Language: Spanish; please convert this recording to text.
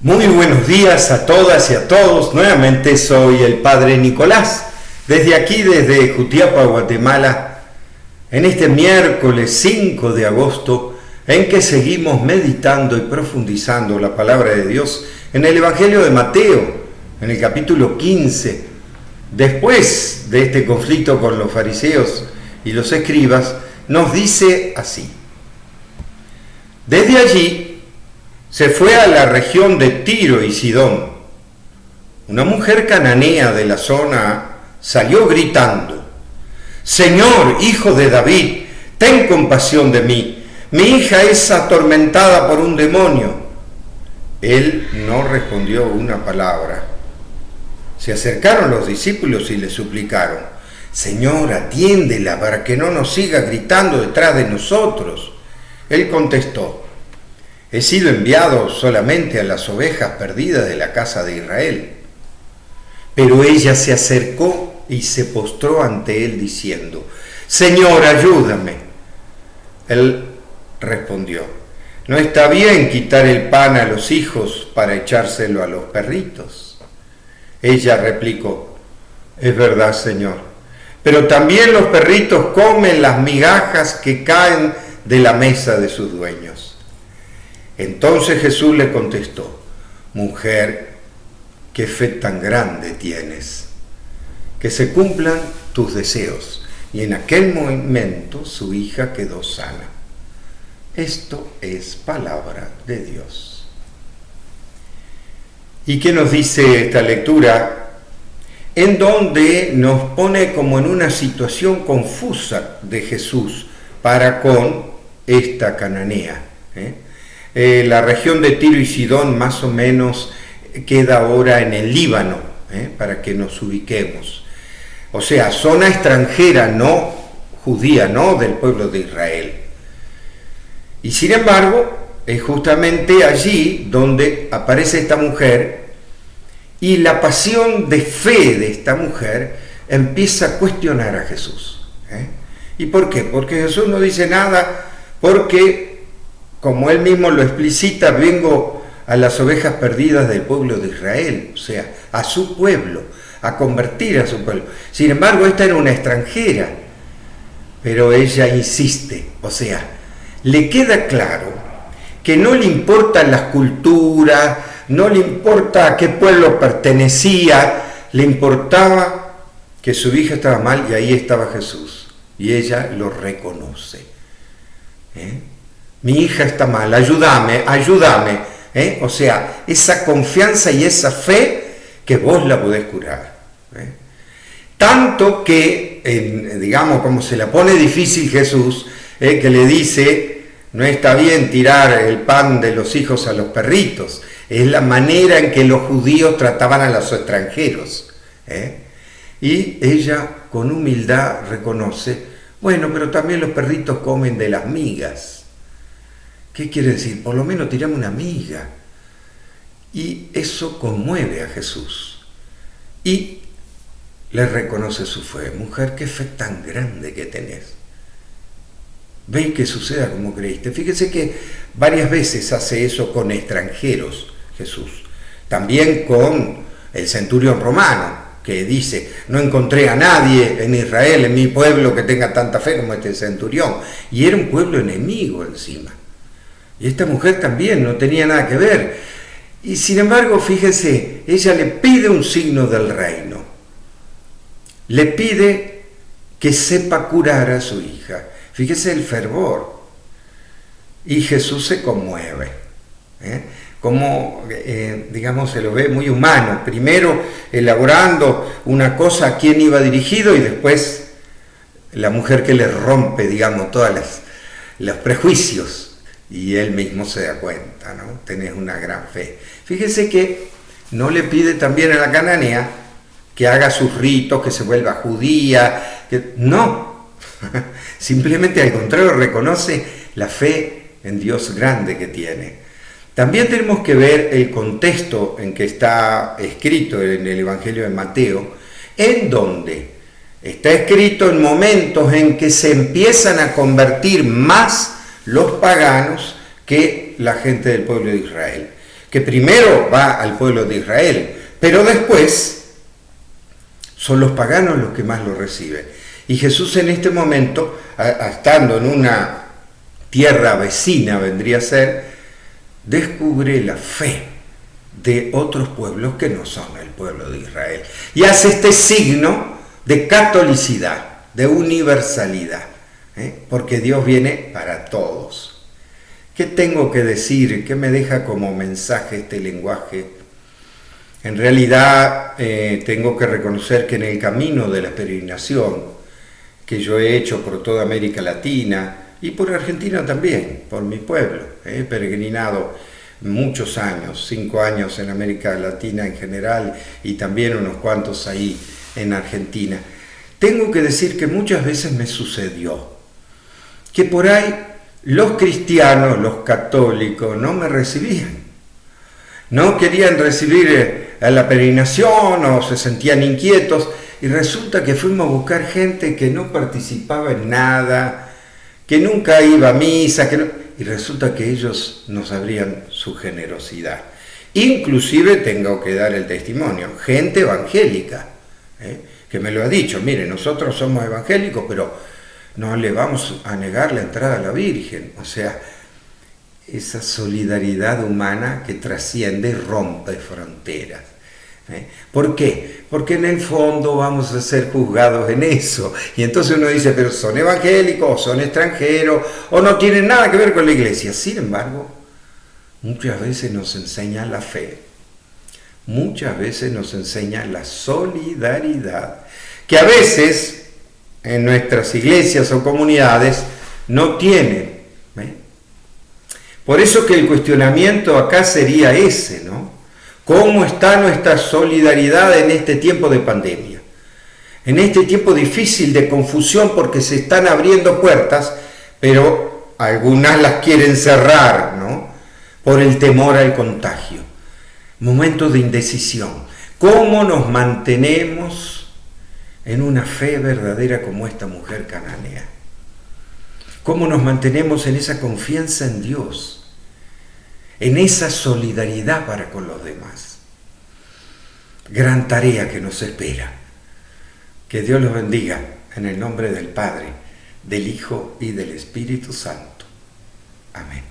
Muy buenos días a todas y a todos. Nuevamente soy el Padre Nicolás, desde aquí, desde Jutiapa, Guatemala, en este miércoles 5 de agosto, en que seguimos meditando y profundizando la palabra de Dios en el Evangelio de Mateo, en el capítulo 15. Después de este conflicto con los fariseos y los escribas, nos dice así: desde allí se fue a la región de Tiro y Sidón. Una mujer cananea de la zona salió gritando: Señor, hijo de David, ten compasión de mí. Mi hija es atormentada por un demonio. Él no respondió una palabra. Se acercaron los discípulos y le suplicaron: Señor, atiéndela para que no nos siga gritando detrás de nosotros. Él contestó: He sido enviado solamente a las ovejas perdidas de la casa de Israel. Pero ella se acercó y se postró ante él diciendo: Señor, ayúdame. Él respondió: No está bien quitar el pan a los hijos para echárselo a los perritos. Ella replicó: Es verdad, Señor, pero también los perritos comen las migajas que caen de la mesa de sus dueños. Entonces Jesús le contestó: Mujer, qué fe tan grande tienes, que se cumplan tus deseos. Y en aquel momento su hija quedó sana. Esto es palabra de Dios. ¿Y qué nos dice esta lectura? En donde nos pone como en una situación confusa de Jesús para con esta cananea. La región de Tiro y Sidón más o menos queda ahora en el Líbano, para que nos ubiquemos. O sea, zona extranjera, no judía, no del pueblo de Israel. Y sin embargo, es justamente allí donde aparece esta mujer y la pasión de fe de esta mujer empieza a cuestionar a Jesús. ¿Y por qué? Porque Jesús no dice nada, porque, como él mismo lo explicita, vengo a las ovejas perdidas del pueblo de Israel, o sea, a su pueblo, a convertir a su pueblo. Sin embargo, esta era una extranjera, pero ella insiste, o sea, le queda claro que no le importan las culturas, no le importa a qué pueblo pertenecía, le importaba que su hija estaba mal y ahí estaba Jesús, y ella lo reconoce. Mi hija está mal, ayúdame. O sea, esa confianza y esa fe que vos la podés curar. Tanto que, digamos, como se la pone difícil Jesús, que le dice: no está bien tirar el pan de los hijos a los perritos. Es la manera en que los judíos trataban a los extranjeros. Y ella con humildad reconoce: bueno, pero también los perritos comen de las migas. ¿Qué quiere decir? Por lo menos tirame una miga. Y eso conmueve a Jesús. Y le reconoce su fe. Mujer, qué fe tan grande que tenés. Ve que suceda como creíste. Fíjese que varias veces hace eso con extranjeros, Jesús. También con el centurión romano, que dice: no encontré a nadie en Israel, en mi pueblo, que tenga tanta fe como este centurión. Y era un pueblo enemigo encima. Y esta mujer también no tenía nada que ver. Y sin embargo, fíjense, ella le pide un signo del reino. Le pide que sepa curar a su hija. Fíjese el fervor. Y Jesús se conmueve. Como, digamos, se lo ve muy humano. Primero elaborando una cosa a quién iba dirigido y después la mujer que le rompe, digamos, todos los prejuicios. Y él mismo se da cuenta, ¿no? Tenés una gran fe. Fíjese que no le pide también a la cananea que haga sus ritos, que se vuelva judía. No, simplemente al contrario reconoce la fe en Dios grande que tiene. También tenemos que ver el contexto en que está escrito en el Evangelio de Mateo, en donde está escrito en momentos en que se empiezan a convertir más los paganos que la gente del pueblo de Israel. que primero va al pueblo de Israel, pero después son los paganos los que más lo reciben. Y Jesús en este momento, estando en una tierra vecina, vendría a ser, descubre la fe de otros pueblos que no son el pueblo de Israel. Y hace este signo de catolicidad, de universalidad, porque Dios viene para todos. ¿Qué tengo que decir? ¿Qué me deja como mensaje este lenguaje? En realidad tengo que reconocer que en el camino de la peregrinación que yo he hecho por toda América Latina y por Argentina también, por mi pueblo, he peregrinado muchos años, 5 años en América Latina en general y también unos cuantos ahí en Argentina. Tengo que decir que muchas veces me sucedió que por ahí los cristianos, los católicos, no me recibían. No querían recibir a la peregrinación o se sentían inquietos y resulta que fuimos a buscar gente que no participaba en nada, que nunca iba a misa, y resulta que ellos nos abrían su generosidad. Inclusive tengo que dar el testimonio, gente evangélica, que me lo ha dicho, mire, nosotros somos evangélicos, pero no le vamos a negar la entrada a la Virgen. O sea, esa solidaridad humana que trasciende y rompe fronteras. ¿Por qué? Porque en el fondo vamos a ser juzgados en eso. Y entonces uno dice, pero son evangélicos, o son extranjeros, o no tienen nada que ver con la iglesia. Sin embargo, muchas veces nos enseña la fe. Muchas veces nos enseña la solidaridad, que a veces en nuestras iglesias o comunidades no tienen. Por eso que el cuestionamiento acá sería ese, ¿no? ¿Cómo está nuestra solidaridad en este tiempo de pandemia? En este tiempo difícil de confusión porque se están abriendo puertas, pero algunas las quieren cerrar, ¿no? Por el temor al contagio. Momentos de indecisión. ¿Cómo nos mantenemos en una fe verdadera como esta mujer cananea? ¿Cómo nos mantenemos en esa confianza en Dios? En esa solidaridad para con los demás. Gran tarea que nos espera. Que Dios los bendiga en el nombre del Padre, del Hijo y del Espíritu Santo. Amén.